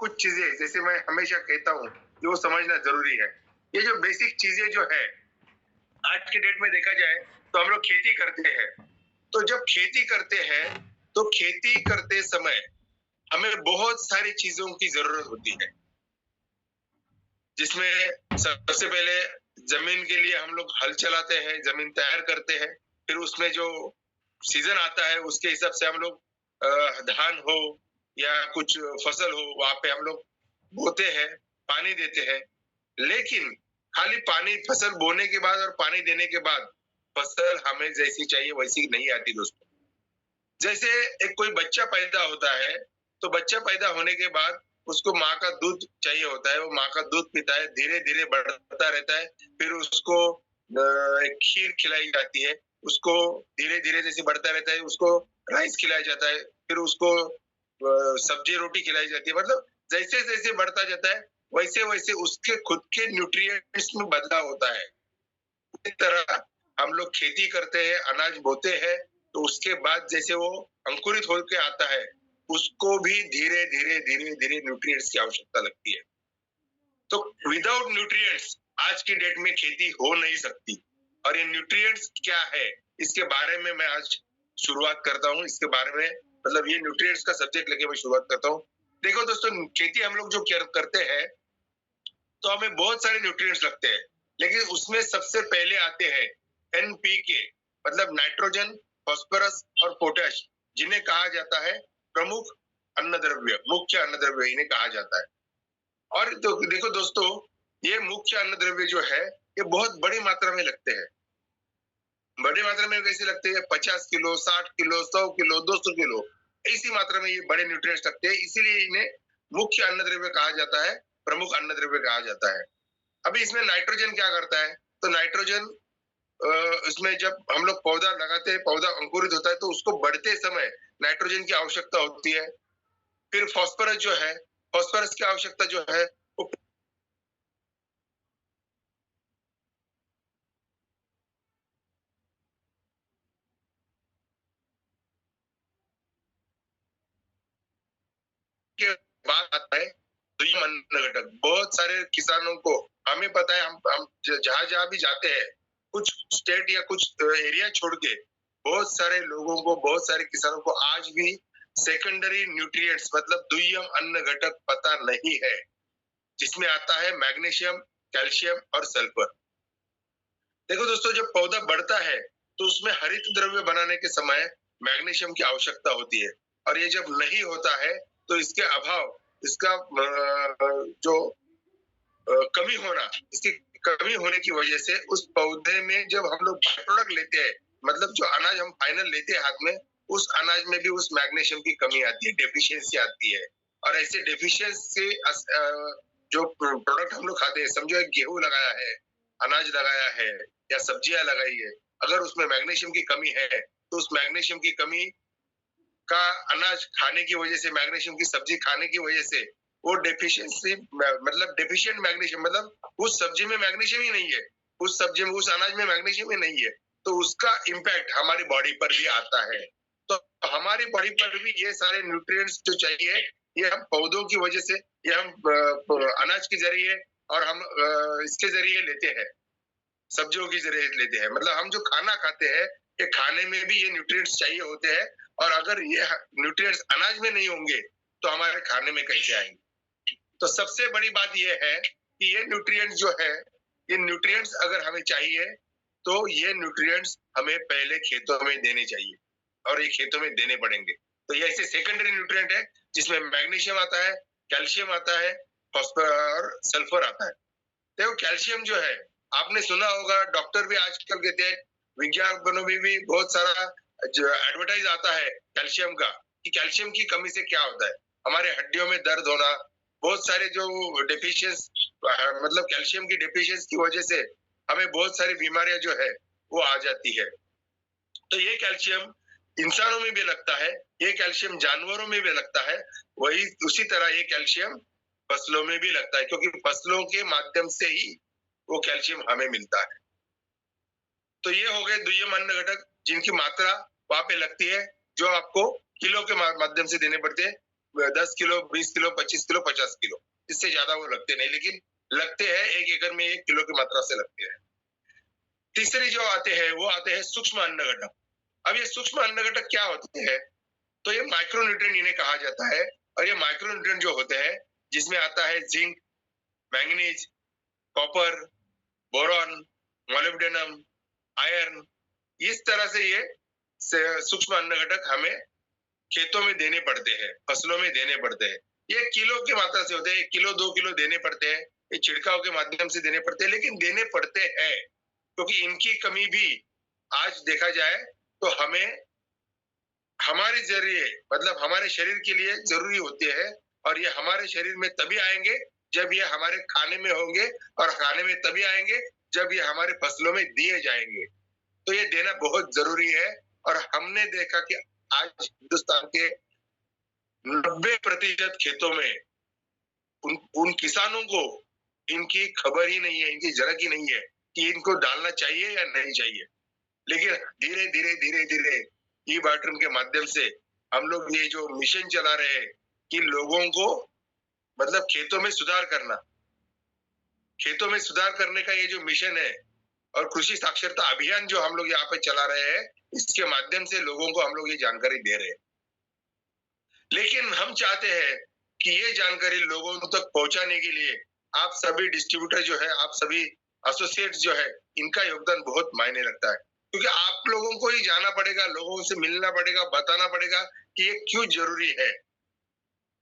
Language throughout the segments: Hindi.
कुछ चीजें जैसे मैं हमेशा कहता हूँ कि वो समझना जरूरी है। ये जो बेसिक चीजें जो है आज के डेट में देखा जाए तो हम लोग खेती करते हैं। तो जब खेती करते हैं तो खेती करते समय हमें बहुत सारी चीजों की जरूरत होती है, जिसमें सबसे पहले जमीन के लिए हम लोग हल चलाते हैं, जमीन तैयार करते हैं। फिर उसमें जो सीजन आता है उसके हिसाब से हम लोग धान हो या कुछ फसल हो वहां पे हम लोग बोते हैं, पानी देते हैं। लेकिन खाली पानी फसल बोने के बाद और पानी देने के बाद फसल हमें जैसी चाहिए वैसी नहीं आती दोस्तों। जैसे एक कोई बच्चा पैदा होता है तो बच्चा पैदा होने के बाद उसको माँ का दूध चाहिए होता है, वो माँ का दूध पीता है, धीरे धीरे बढ़ता रहता है। फिर उसको एक खीर खिलाई जाती है, उसको धीरे धीरे जैसे बढ़ता रहता है उसको राइस खिलाया जाता है, फिर उसको सब्जी रोटी खिलाई जाती है। मतलब जैसे जैसे बढ़ता जाता है वैसे वैसे उसके खुद के न्यूट्रिएंट्स में बदलाव होता है। इस तरह हम लोग खेती करते हैं, अनाज बोते हैं, तो उसके बाद जैसे वो अंकुरित होकर आता है उसको भी धीरे धीरे धीरे धीरे न्यूट्रिएंट्स की आवश्यकता लगती है। तो विदाउट न्यूट्रिएंट्स आज की डेट में खेती हो नहीं सकती। और ये न्यूट्रिएंट्स क्या है इसके बारे में मैं आज शुरुआत करता हूँ। इसके बारे में मतलब ये न्यूट्रिएंट्स का सब्जेक्ट लेके मैं शुरुआत करता हूँ। देखो दोस्तों, खेती हम लोग जो करते हैं तो हमें बहुत सारे न्यूट्रिएंट्स लगते हैं, लेकिन उसमें सबसे पहले आते हैं एनपीके, मतलब नाइट्रोजन, फास्फोरस और पोटैश, जिन्हें कहा जाता है प्रमुख अन्नद्रव्य, मुख्य अन्नद्रव्य इन्हें कहा जाता है। और तो देखो दोस्तों, ये मुख्य अन्नद्रव्य जो है ये बहुत बड़ी मात्रा में लगते हैं। बड़ी मात्रा में कैसे लगते हैं? 50 किलो, 60 किलो, 100 किलो, 200 किलो, ऐसी मात्रा में ये बड़े न्यूट्रिएंट्स लगते हैं, इसीलिए इन्हें मुख्य अन्नद्रव्य कहा जाता है, प्रमुख अन्नद्रव्य कहा जाता है। अभी इसमें नाइट्रोजन क्या करता है? तो नाइट्रोजन इसमें जब हम लोग पौधा लगाते हैं, पौधा अंकुरित होता है, तो उसको बढ़ते समय नाइट्रोजन की आवश्यकता होती है। फिर फास्फोरस जो है, फास्फोरस की आवश्यकता जो है वो के बाद आता है दुय्यम अन्न घटक। बहुत सारे किसानों को हमें पता है, हम जहां जहां भी जाते हैं, कुछ स्टेट या कुछ एरिया छोड़ के बहुत सारे लोगों को, बहुत सारे किसानों को आज भी सेकेंडरी न्यूट्रिएंट्स मतलब दुय्यम अन्न घटक पता नहीं है, जिसमें आता है मैग्नीशियम, कैल्शियम और सल्फर। देखो दोस्तों, जब पौधा बढ़ता है तो उसमें हरित द्रव्य बनाने के समय मैग्नीशियम की आवश्यकता होती है, और ये जब नहीं होता है तो इसके अभाव, इसका जो कमी होना, इसकी कमी होने की वजह से उस पौधे में जब हम लोग प्रोडक्ट लेते हैं, मतलब जो अनाज हम फाइनल लेते हैं हाथ में, उस अनाज में भी उस मैग्नीशियम की कमी आती है, डेफिशिएंसी आती है। और ऐसे डेफिशिएंसी जो प्रोडक्ट हम लोग खाते हैं, समझो एक गेहूं लगाया है, अनाज लगाया है या सब्जियां लगाई है, अगर उसमें मैग्नीशियम की कमी है तो उस मैग्नीशियम की कमी का अनाज खाने की वजह से, मैग्नीशियम की सब्जी खाने की वजह से वो डेफिशिएंसी मतलब डेफिशिएंट मैग्नीशियम, मतलब उस सब्जी में मैग्नीशियम ही नहीं है, उस सब्जी में, उस अनाज में मैग्नीशियम ही नहीं है, तो उसका इम्पैक्ट हमारी बॉडी पर भी आता है। तो हमारी बॉडी पर भी ये सारे न्यूट्रिएंट्स जो चाहिए, ये हम पौधों की वजह से, ये हम अनाज के जरिए और हम इसके जरिए लेते हैं, सब्जियों की जरिए लेते हैं। मतलब हम जो खाना खाते हैं, ये खाने में भी ये न्यूट्रिएंट्स चाहिए होते हैं, और अगर ये न्यूट्रिएंट्स अनाज में नहीं होंगे तो हमारे खाने में कैसे आएंगे? तो सबसे बड़ी बात ये है कि ये न्यूट्रिएंट्स जो है, ये न्यूट्रिएंट्स अगर हमें चाहिए तो ये न्यूट्रिएंट्स हमें पहले खेतों में देने चाहिए, और ये खेतों में देने पड़ेंगे। तो ये ऐसे सेकेंडरी न्यूट्रिएंट है जिसमें मैग्नीशियम आता है, कैल्शियम आता है, फास्फोरस और सल्फर आता है। देखो कैल्शियम जो है, आपने सुना होगा, डॉक्टर भी आजकल कहते हैं, विज्ञापनों में भी बहुत सारा जो एडवर्टाइज आता है कैल्शियम का, कि कैल्शियम की कमी से क्या होता है, हमारे हड्डियों में दर्द होना, बहुत सारे जो डेफिशिएंस, मतलब कैल्शियम की डेफिशिएंसी की वजह से हमें बहुत सारी बीमारियां जो है वो आ जाती है। तो ये कैल्शियम इंसानों में भी लगता है, ये कैल्शियम जानवरों में भी लगता है, वही उसी तरह ये कैल्शियम फसलों में भी लगता है, क्योंकि फसलों के माध्यम से ही वो कैल्शियम हमें मिलता है। तो ये हो गए दुय्यम अन्न घटक जिनकी मात्रा वहां पे लगती है, जो आपको किलो के माध्यम से देने पड़ते हैं। 10 किलो, 20 किलो, 25 किलो, 50 किलो, इससे ज्यादा वो लगते नहीं, लेकिन लगते हैं 1 एकड़ में 1 किलो की मात्रा से लगते हैं। तीसरी जो आते हैं वो आते हैं सूक्ष्म अन्न घटक। अब ये सूक्ष्म अन्न घटक क्या होते हैं? तो ये माइक्रोन्यूट्रिएंट इन्हें कहा जाता है, और ये माइक्रोन्यूट्रिएंट जो होते हैं जिसमें आता है zinc, manganese, copper, boron, molybdenum, iron, इस तरह से ये सूक्ष्म अन्न घटक हमें खेतों में देने पड़ते हैं, फसलों में देने पड़ते हैं। ये किलो की मात्रा से होते हैं, 1 किलो 2 किलो देने पड़ते हैं, ये छिड़काव के माध्यम से देने पड़ते हैं, लेकिन देने पड़ते हैं क्योंकि इनकी कमी भी आज देखा जाए तो हमें हमारे जरिए मतलब हमारे शरीर के लिए जरूरी होते हैं, और ये हमारे शरीर में तभी आएंगे जब ये हमारे खाने में होंगे, और खाने में तभी आएंगे जब ये हमारे फसलों में दिए जाएंगे। तो ये देना बहुत जरूरी है, और हमने देखा कि आज हिंदुस्तान के 90% खेतों में उन किसानों को इनकी खबर ही नहीं है, इनकी झलक ही नहीं है कि इनको डालना चाहिए या नहीं चाहिए। लेकिन धीरे धीरे धीरे धीरे ई बाटरन के माध्यम से हम लोग ये जो मिशन चला रहे हैं कि लोगों को मतलब खेतों में सुधार करने का ये जो मिशन है, और कृषि साक्षरता अभियान जो हम लोग यहाँ पे चला रहे हैं, इसके माध्यम से लोगों को हम लोग ये जानकारी दे रहे हैं। लेकिन हम चाहते हैं कि ये जानकारी लोगों तक पहुंचाने के लिए आप सभी डिस्ट्रीब्यूटर जो है, आप सभी एसोसिएट्स जो है, इनका योगदान बहुत मायने रखता है, क्योंकि आप लोगों को ही जाना पड़ेगा, लोगों से मिलना पड़ेगा, बताना पड़ेगा कि ये क्यों जरूरी है।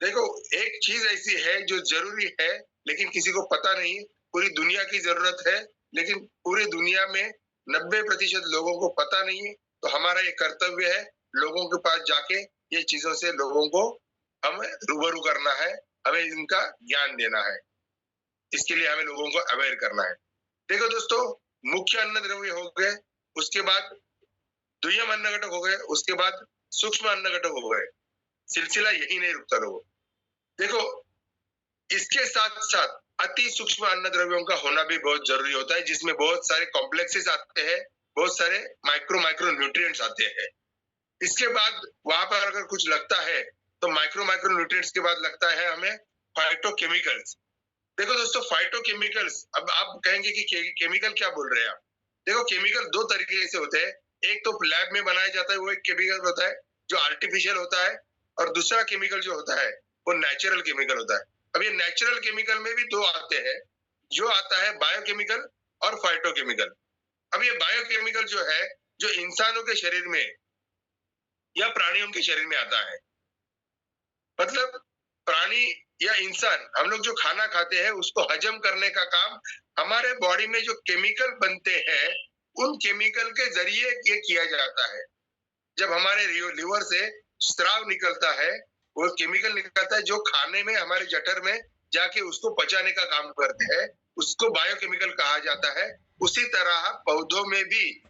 देखो, एक चीज ऐसी है जो जरूरी है लेकिन किसी को पता नहीं, पूरी दुनिया की जरूरत है, लेकिन पूरी दुनिया में 90% लोगों को पता नहीं है। तो हमारा ये कर्तव्य है लोगों के पास जाके ये चीजों से लोगों को हमें रूबरू करना है, हमें इनका ज्ञान देना है, इसके लिए हमें लोगों को अवेयर करना है। देखो दोस्तों, मुख्य अन्न द्रव्य हो गए, उसके बाद दुय्यम अन्न घटक हो गए, उसके बाद सूक्ष्म अन्न घटक हो गए, सिलसिला यही नहीं रुकता लोगों। देखो, इसके साथ साथ अति सूक्ष्म अन्न द्रव्यों का होना भी बहुत जरूरी होता है, जिसमें बहुत सारे कॉम्प्लेक्सेस आते हैं, बहुत सारे माइक्रो न्यूट्रिएंट्स आते हैं। इसके बाद वहां पर अगर कुछ लगता है तो माइक्रो न्यूट्रिएंट्स के बाद लगता है हमें फाइटोकेमिकल्स। देखो दोस्तों, फाइटोकेमिकल्स, अब आप कहेंगे कि केमिकल क्या बोल रहे हैं आप? देखो, केमिकल दो तरीके से होते हैं। एक तो लैब में बनाया जाता है, वो एक केमिकल होता है जो आर्टिफिशियल होता है, और दूसरा केमिकल जो होता है वो नेचुरल केमिकल होता है। अब ये नेचुरल केमिकल में भी दो आते हैं, जो आता है बायोकेमिकल और फाइटोकेमिकल। अब ये बायोकेमिकल जो है, जो इंसानों के शरीर में या प्राणियों के शरीर में आता है, मतलब प्राणी या इंसान, हम लोग जो खाना खाते हैं उसको हजम करने का काम हमारे बॉडी में जो केमिकल बनते हैं उन केमिकल के जरिए ये किया जाता है। जब हमारे लिवर से स्राव निकलता है, वो केमिकल निकलता है जो खाने में हमारे जठर में जाके उसको पचाने का काम करते हैं, उसको बायोकेमिकल कहा जाता है। उसी तरह पौधों में भी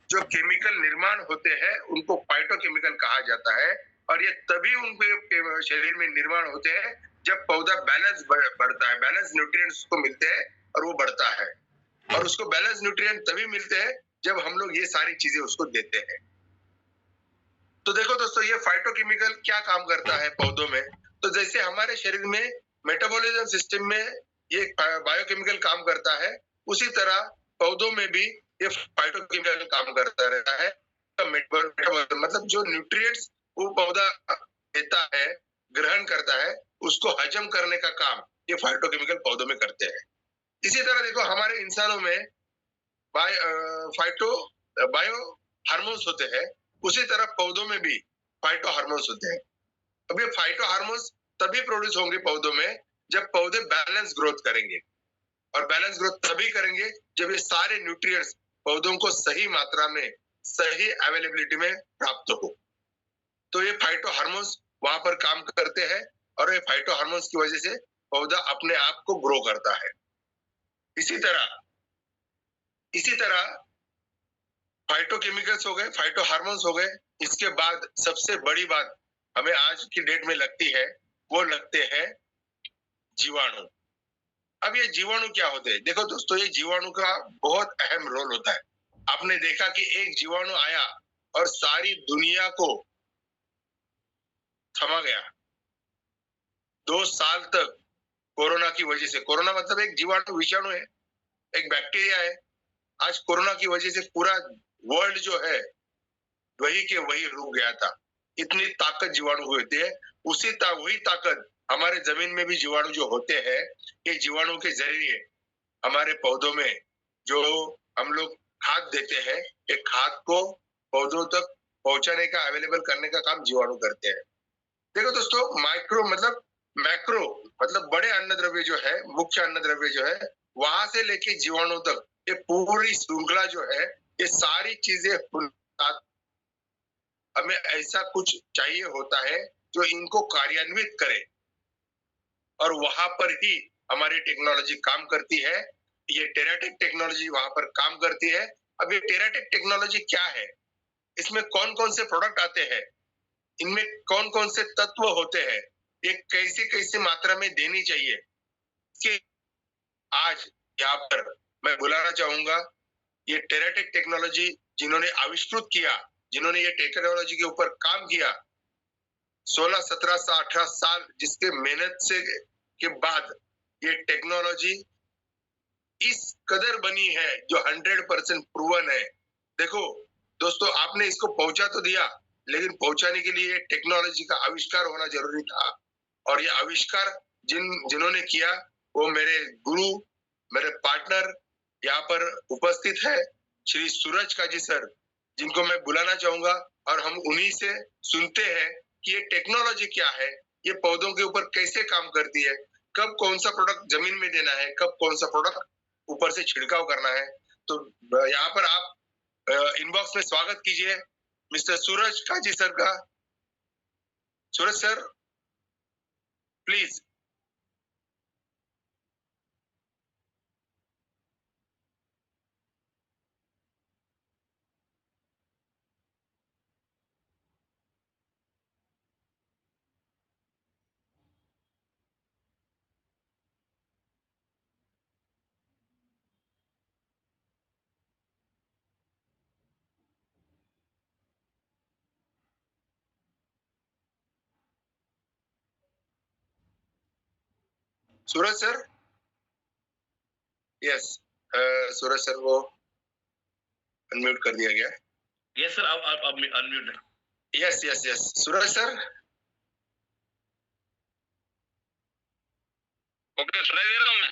जो केमिकल निर्माण होते हैं उनको फाइटोकेमिकल कहा जाता है, और ये तभी उनके शरीर में निर्माण होते हैं जब पौधा बैलेंस बढ़ता है, बैलेंस न्यूट्रिएंट्स उसको मिलते हैं और वो बढ़ता है। और उसको बैलेंस न्यूट्रिएंट तभी मिलते हैं जब हम लोग ये सारी चीजें उसको देते हैं। तो देखो दोस्तों, ये फाइटोकेमिकल क्या काम करता है पौधों में, तो जैसे हमारे शरीर में मेटाबॉलिज्म सिस्टम में ये बायोकेमिकल काम करता है, उसी तरह पौधों में भी ये फाइटोकेमिकल काम करता रहता है। मतलब जो न्यूट्रिएंट्स वो पौधा देता है, ग्रहण करता है, उसको हजम करने का काम ये फाइटोकेमिकल पौधों में करते हैं। इसी तरह देखो, हमारे इंसानों में बायो हार्मोन्स होते हैं, उसी तरह पौधों में भी फाइटो हार्मोन्स होते हैं। अब ये फाइटो हार्मोन्स तभी प्रोड्यूस होंगे पौधों में जब पौधे बैलेंस ग्रोथ करेंगे, और बैलेंस ग्रोथ तभी करेंगे जब ये सारे न्यूट्रिएंट्स पौधों को सही मात्रा में, सही अवेलेबिलिटी में प्राप्त हो। तो ये फाइटो हार्मोन्स वहां पर काम करते हैं, और ये फाइटो हार्मोन्स की वजह से पौधा अपने आप को ग्रो करता है। इसी तरह फाइटोकेमिकल्स हो गए, फाइटो हार्मोन्स हो गए। इसके बाद सबसे बड़ी बात हमें आज की डेट में लगती है, वो लगते हैं जीवाणु। अब ये जीवाणु क्या होते हैं? देखो दोस्तों, ये जीवाणु का बहुत अहम रोल होता है। आपने देखा कि एक जीवाणु आया और सारी दुनिया को थमा गया, 2 साल तक कोरोना की वजह से, कोरोना मतलब एक जीवाणु विषाणु है, एक बैक्टीरिया है। आज कोरोना की वजह से पूरा वर्ल्ड जो है वही के वही रुक गया था। इतनी ताकत जीवाणु होते हैं, वही ताकत हमारे जमीन में भी जीवाणु जो होते हैं, ये जीवाणु के जरिए हमारे पौधों में जो हम लोग खाद देते हैं, ये खाद को पौधों तक पहुंचाने का, अवेलेबल करने का काम जीवाणु करते हैं। देखो दोस्तों, माइक्रो मतलब मैक्रो मतलब बड़े अन्न द्रव्य जो है, मुख्य अन्न द्रव्य जो है, वहां से लेके जीवाणु तक ये पूरी श्रृंखला जो है, ये सारी चीजें हमें ऐसा कुछ चाहिए होता है जो इनको कार्यान्वित करे, और वहां पर ही हमारी टेक्नोलॉजी काम करती है। ये टेराटेक टेक्नोलॉजी वहां पर काम करती है। अब ये टेराटेक टेक्नोलॉजी क्या है, इसमें कौन कौन से प्रोडक्ट आते हैं, इनमें कौन कौन से तत्व होते हैं, ये कैसे कैसे मात्रा में देनी चाहिए, कि आज यहाँ पर मैं बुलाना चाहूंगा ये टेराटेक टेक्नोलॉजी जिन्होंने आविष्कृत किया, जिन्होंने ये टेक्नोलॉजी के ऊपर काम किया, 16, 17, 18 साल जिसके मेहनत से के बाद ये टेक्नोलॉजी इस कदर बनी है जो 100% प्रूवन है। देखो दोस्तों, आपने इसको पहुंचा तो दिया, लेकिन पहुंचाने के लिए टेक्नोलॉजी का आविष्कार होना जरूरी था। और ये आविष्कार जिन्होंने किया वो मेरे गुरु, मेरे पार्टनर यहाँ पर उपस्थित है, श्री सूरज काजी सर, जिनको मैं बुलाना चाहूंगा, और हम उन्हीं से सुनते हैं कि ये टेक्नोलॉजी क्या है, ये पौधों के ऊपर कैसे काम करती है, कब कौन सा प्रोडक्ट जमीन में देना है, कब कौन सा प्रोडक्ट ऊपर से छिड़काव करना है। तो यहाँ पर आप इनबॉक्स में स्वागत कीजिए मिस्टर सूरज काजी सर का। Suraj sir please. Suraj sir, yes, Suraj sir को अनम्यूट कर दिया गया। यस सर, आप unmute. Yes yes yes, Suraj sir. Okay, सुनाई दे रहा हूँ मैं?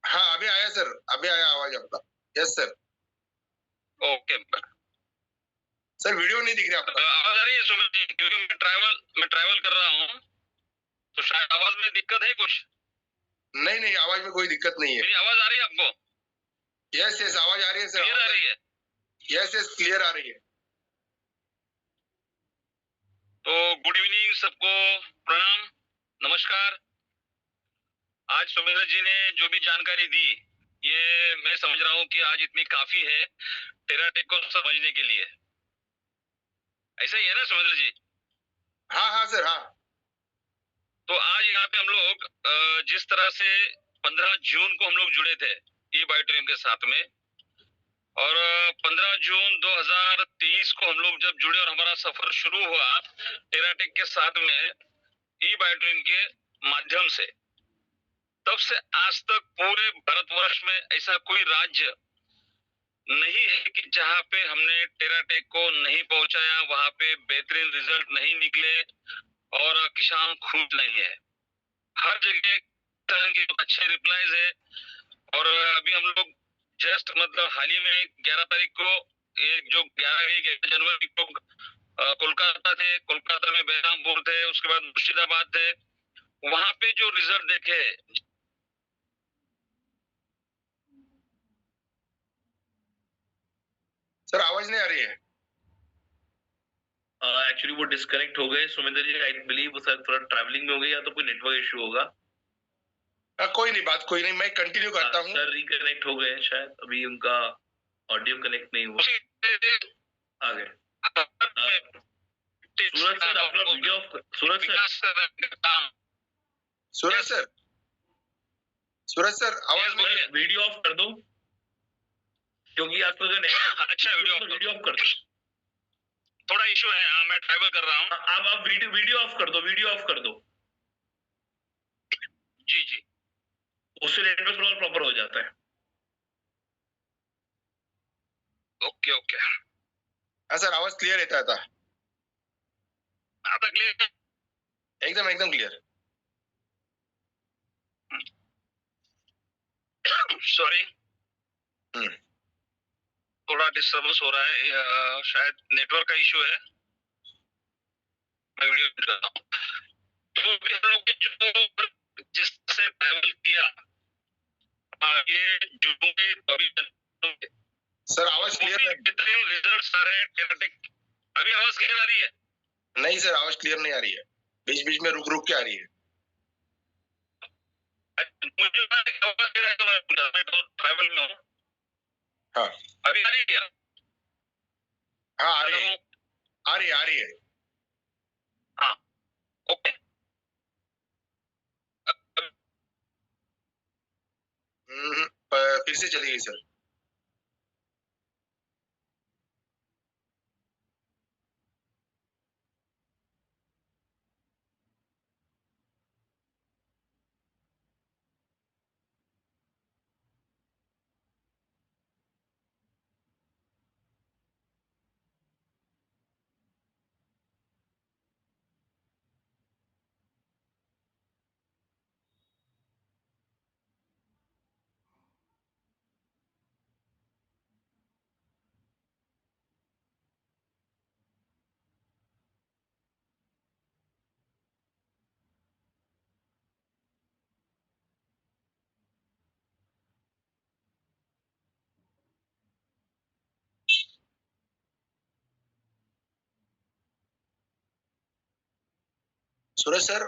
हाँ अभी आया सर, अभी आया आवाज आपका। Yes sir. Okay sir, video नहीं दिख रहा आपका। आवाज आ रही है सुमित जी? क्योंकि मैं ट्रैवल कर रहा हूँ, तो शायद आवाज में दिक्कत है कुछ। नहीं नहीं, आवाज में कोई दिक्कत नहीं है। मेरी आवाज आ रही है आपको? यस यस, आवाज आ रही है सर। क्लियर आ रही है? यस यस, क्लियर आ रही है। तो गुड इवनिंग सबको, प्रणाम, नमस्कार। आज सुमित जी ने जो भी जानकारी दी, ये मैं समझ रहा हूँ कि आज इतनी काफी है टेराटेक को समझने के लिए। ऐसा ही है ना सुमित जी? हाँ हाँ सर, हाँ। तो आज यहाँ पे हम लोग जिस तरह से 15 जून को हम लोग जुड़े थे ई बायोट्रियम के साथ में, और 15 जून 2023 को हम लोग जब जुड़े और हमारा सफर शुरू हुआ टेराटेक के साथ में ई बायोट्रियम के माध्यम से, तब से आज तक पूरे भारतवर्ष में ऐसा कोई राज्य नहीं है कि जहाँ पे हमने टेराटेक को नहीं पहुंचाया, वहां पे बेहतरीन रिजल्ट नहीं निकले और किसान खुश नहीं है। हर जगह तरह के अच्छे रिप्लाईज है। और अभी हम लोग जस्ट मतलब हाल ही में 11 तारीख को, एक जो 11 जनवरी को कोलकाता थे, कोलकाता में बहरामपुर थे, उसके बाद मुर्शिदाबाद थे, वहां पे जो रिजल्ट देखे। सर आवाज नहीं आ रही है। एक्चुअली वो डिस्कनेक्ट हो गए सुमिंदर जी, आई बिलीव वो सर थोड़ा ट्रैवलिंग में हो गया या तो कोई नेटवर्क इशू होगा। कोई नहीं, बात कोई नहीं, मैं कंटिन्यू करता हूँ। सर रिकनेक्ट हो गए शायद, अभी उनका ऑडियो कनेक्ट नहीं हुआ। आ गए। सूरज सर अपना वीडियो ऑफ कर। सूरज सर आवाज में वीडियो ऑफ कर दो, क्योंकि आपको अच्छा वीडियो ऑफ कर दो, थोड़ा इशू है। हाँ, मैं ट्रैवल कर रहा हूँ। आप वीडियो ऑफ कर दो, वीडियो ऑफ कर दो। जी जी, उससे नेटवर्क थोड़ा प्रॉपर हो जाता है। ओके ओके, हाँ सर, आवाज क्लियर रहता था, आता क्लियर, एकदम एकदम क्लियर। सॉरी थोड़ा डिस्टर्बेंस हो रहा है, शायद नेटवर्क का इशू है। मैं वीडियो कर रहा हूँ। तो भी हम लोग जो जिससे ट्रैवल किया, ये जुम्मू के सर आवाज क्लियर है? बेहतरीन रिजल्ट्स आ रहे हैं टेराटेक। अभी आवाज क्लियर आ रही है? नहीं सर, आवाज क्लियर नहीं आ रही है, बीच बीच में रुक रुक के आ रही है। मुझे आवाज क्लियर है तो मैं तो ट्रैवल में हूँ। हाँ अभी आ रही है? हाँ आ रही है, आ रही है, आ रही है। हाँ ओके। फिर से चली गई सर। सूरज सर,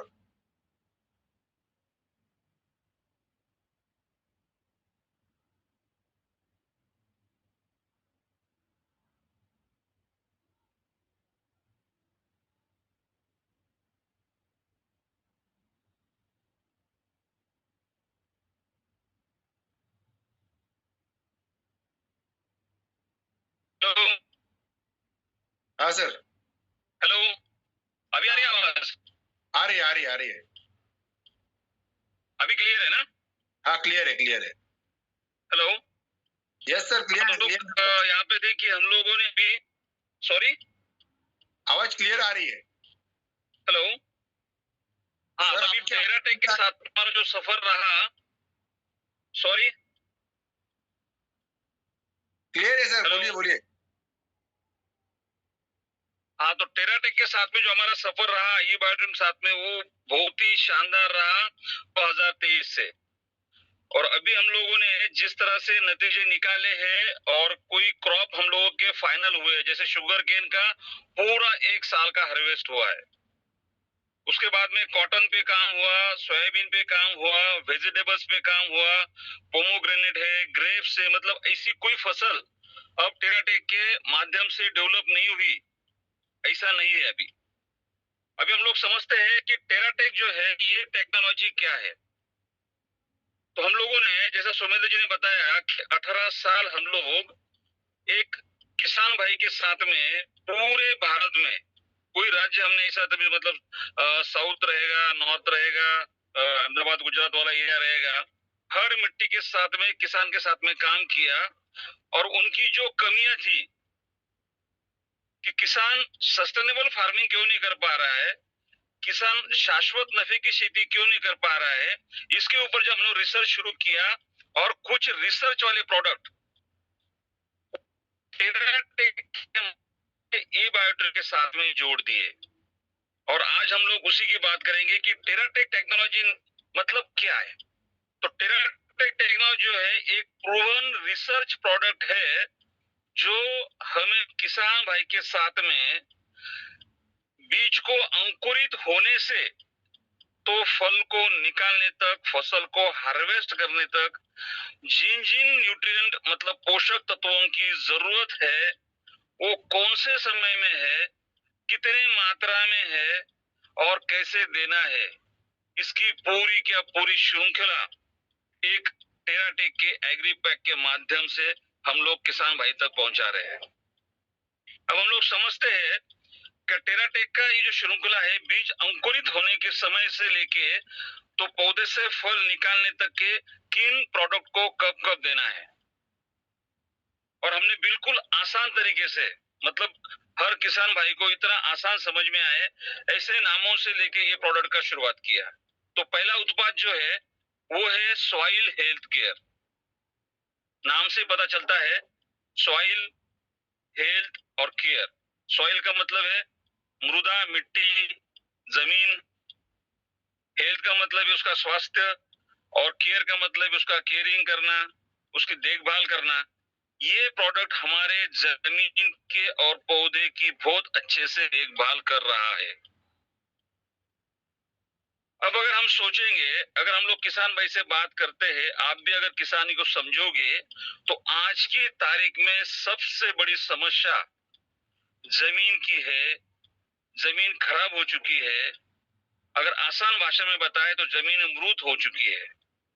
हेलो हाँ सर, हेलो, अभी आ रही है आवाज? आ रही है, आ रही है, आ रही है। अभी क्लियर है ना? हाँ क्लियर है, क्लियर है। हेलो, यस सर, क्लियर है, क्लियर। यहाँ पे देखिए हम लोगों ने भी, सॉरी, आवाज क्लियर आ रही है। हेलो, हाँ सर, अभी आपकी टेराटेक के साथ हमारा जो सफर रहा, सॉरी, क्लियर है सर, हेलो। बोलिए बोलिए। हाँ तो टेराटेक के साथ में जो हमारा सफर रहा ई बायोटेक साथ में, वो बहुत ही शानदार रहा 2023 से। और अभी हम लोगों ने जिस तरह से नतीजे निकाले हैं और कोई क्रॉप हम लोगों के फाइनल हुए, जैसे शुगर केन का पूरा 1 साल का हार्वेस्ट हुआ है। उसके बाद में कॉटन पे काम हुआ, सोयाबीन पे काम हुआ, वेजिटेबल्स पे काम हुआ, पोमोग्रेनेट है, ग्रेप्स है, मतलब ऐसी कोई फसल अब टेराटेक के माध्यम से डेवलप नहीं हुई, ऐसा नहीं है। अभी अभी हम लोग समझते हैं कि टेराटेक जो है ये टेक्नोलॉजी क्या है। तो हम लोगों ने, जैसा सुमेंद्र जी ने बताया कि 18 साल हम लोग एक किसान भाई के साथ में पूरे भारत में कोई राज्य हमने ऐसा तभी मतलब साउथ रहेगा, नॉर्थ रहेगा, अहमदाबाद गुजरात वाला एरिया रहेगा, हर मिट्टी के साथ में किसान के साथ में काम किया। और उनकी जो कमियां थी कि किसान सस्टेनेबल फार्मिंग क्यों नहीं कर पा रहा है, किसान शाश्वत नफे की खेती क्यों नहीं कर पा रहा है, इसके ऊपर जब हम लोग रिसर्च शुरू किया और कुछ रिसर्च वाले प्रोडक्ट ई बायोटेक के साथ में जोड़ दिए। और आज हम लोग उसी की बात करेंगे कि टेराटेक टेक्नोलॉजी मतलब क्या है। तो टेराटेक टेक्नोलॉजी जो है एक प्रूवन रिसर्च प्रोडक्ट है, जो हमें किसान भाई के साथ में बीज को अंकुरित होने से तो फल को निकालने तक, फसल को हार्वेस्ट करने तक जिन जिन न्यूट्रिएंट मतलब पोषक तत्वों की जरूरत है वो कौन से समय में है, कितने मात्रा में है और कैसे देना है, इसकी पूरी क्या पूरी श्रृंखला एक टेराटेक के एग्रीपैक के माध्यम से हम लोग किसान भाई तक पहुंचा रहे हैं। अब हम लोग समझते हैं टेराटेक का ये जो श्रृंखला है, बीज अंकुरित होने के समय से लेके तो पौधे से फल निकालने तक के किन प्रोडक्ट को कब कब देना है, और हमने बिल्कुल आसान तरीके से, मतलब हर किसान भाई को इतना आसान समझ में आए ऐसे नामों से लेके ये प्रोडक्ट का शुरुआत किया। तो पहला उत्पाद जो है वो है सॉइल हेल्थ केयर। नाम से पता चलता है सॉइल हेल्थ और केयर। सॉइल का मतलब है मृदा, मिट्टी, जमीन। हेल्थ का मतलब है उसका स्वास्थ्य, और केयर का मतलब है उसका केयरिंग करना, उसकी देखभाल करना। ये प्रोडक्ट हमारे जमीन के और पौधे की बहुत अच्छे से देखभाल कर रहा है। अब अगर हम सोचेंगे, अगर हम लोग किसान भाई से बात करते हैं, आप भी अगर किसानी को समझोगे, तो आज की तारीख में सबसे बड़ी समस्या जमीन की है। जमीन खराब हो चुकी है। अगर आसान भाषा में बताए तो जमीन मृत हो चुकी है।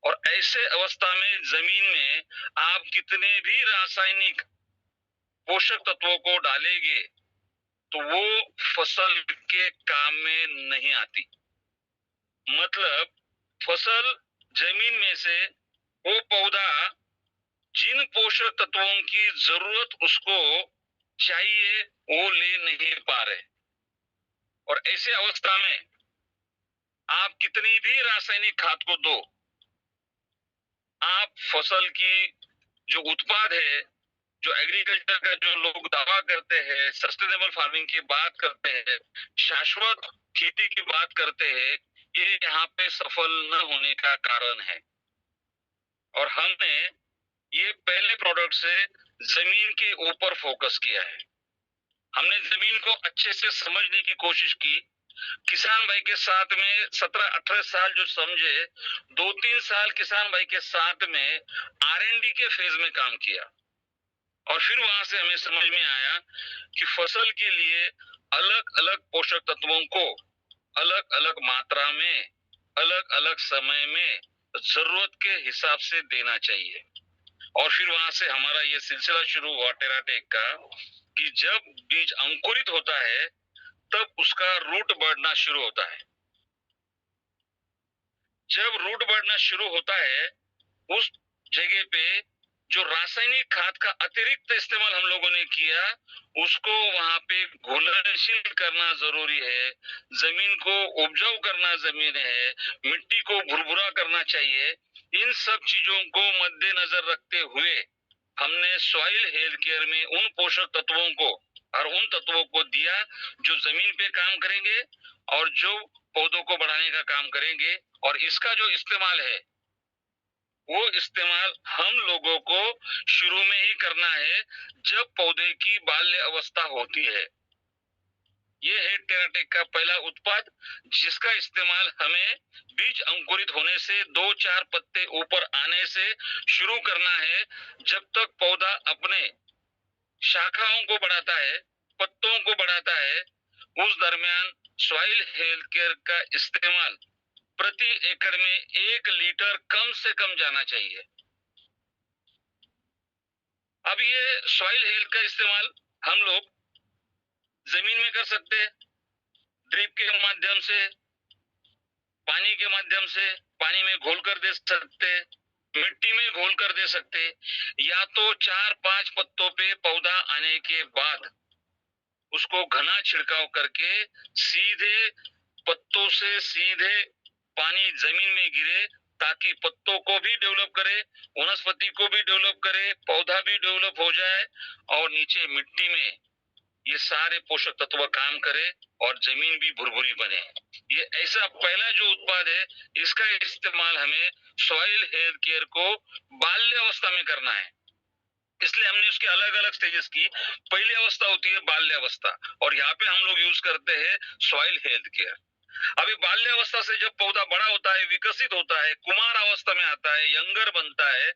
और ऐसे अवस्था में जमीन में आप कितने भी रासायनिक पोषक तत्वों को डालेंगे तो वो फसल के काम में नहीं आती। मतलब फसल जमीन में से वो पौधा जिन पोषक तत्वों की जरूरत उसको चाहिए वो ले नहीं पा रहे। और ऐसे अवस्था में आप कितनी भी रासायनिक खाद को दो, आप फसल की जो उत्पाद है, जो एग्रीकल्चर का जो लोग दावा करते हैं, सस्टेनेबल फार्मिंग की बात करते हैं, शाश्वत खेती की बात करते हैं, ये यहाँ पे सफल न होने का कारण है। और हमने ये पहले प्रोडक्ट से जमीन के ऊपर फोकस किया है। हमने जमीन को अच्छे से समझने की कोशिश की। किसान भाई के साथ में 17-18 साल जो समझे, 2-3 साल किसान भाई के साथ में R&D के फेज में काम किया। और फिर वहां से हमें समझ में आया कि फसल के लिए अलग अलग पोषक तत्वों को अलग अलग मात्रा में, अलग अलग समय में जरूरत के हिसाब से देना चाहिए। और फिर वहां से हमारा ये सिलसिला शुरू हुआ टेराटेक का, कि जब बीज अंकुरित होता है तब उसका रूट बढ़ना शुरू होता है। जब रूट बढ़ना शुरू होता है उस जगह पे जो रासायनिक खाद का अतिरिक्त इस्तेमाल हम लोगों ने किया उसको वहां पे घुलनशील करना जरूरी है। जमीन को उपजाऊ करना जमीन है, मिट्टी को भुरभुरा करना चाहिए। इन सब चीजों को मद्देनजर रखते हुए हमने सॉइल हेल्थ केयर में उन पोषक तत्वों को और उन तत्वों को दिया जो जमीन पे काम करेंगे और जो पौधों को बढ़ाने का काम करेंगे। और इसका जो इस्तेमाल है वो इस्तेमाल हम लोगों को शुरू में ही करना है जब पौधे की बाल्य अवस्था होती है। ये है टेराटेक का पहला उत्पाद, जिसका इस्तेमाल हमें बीज अंकुरित होने से 2-4 पत्ते ऊपर आने से शुरू करना है। जब तक पौधा अपने शाखाओं को बढ़ाता है, पत्तों को बढ़ाता है, उस दरमियान सॉइल हेल्थ केयर का इस्तेमाल प्रति एकड़ में 1 लीटर कम से कम जाना चाहिए। अब ये सॉइल हेल्थ का इस्तेमाल हम लोग जमीन में कर सकते हैं, ड्रिप के माध्यम से, पानी के माध्यम से, पानी में घोल कर दे सकते, मिट्टी में घोल कर दे सकते, या तो 4-5 पत्तों पे पौधा आने के बाद उसको घना छिड़काव करके सीधे पत्तों से सीधे पानी जमीन में गिरे, ताकि पत्तों को भी डेवलप करे, वनस्पति को भी डेवलप करे, पौधा भी डेवलप हो जाए और नीचे मिट्टी में ये सारे पोषक तत्व काम करे और जमीन भी भुरभुरी बने। ये ऐसा पहला जो उत्पाद है, इसका इस्तेमाल हमें सॉइल हेल्थ केयर को बाल्य अवस्था में करना है। इसलिए हमने उसके अलग अलग स्टेजेस की। पहली अवस्था होती है बाल्य अवस्था, और यहाँ पे हम लोग यूज करते हैं सॉइल हेल्थ केयर। अभी बाल्य अवस्था से जब पौधा बड़ा होता है, विकसित होता है, कुमार अवस्था में आता है, यंगर बनता है,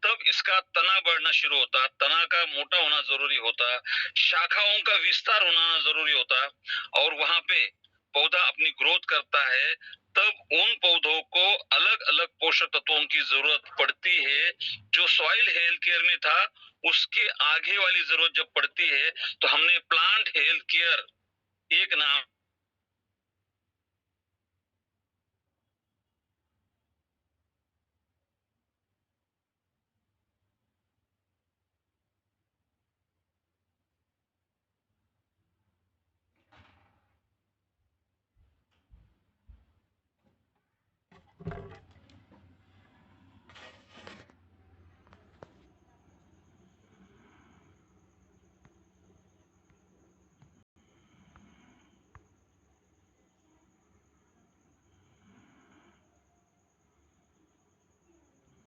तब इसका तना बढ़ना शुरू होता है। तना का मोटा होना जरूरी होता, शाखाओं का विस्तार होना जरूरी होता, और वहां पे पौधा अपनी ग्रोथ करता है। तब उन पौधों को अलग अलग पोषक तत्वों की जरूरत पड़ती है जो सॉइल हेल्थ केयर में था। उसके आगे वाली जरूरत जब पड़ती है तो हमने प्लांट हेल्थ केयर एक नाम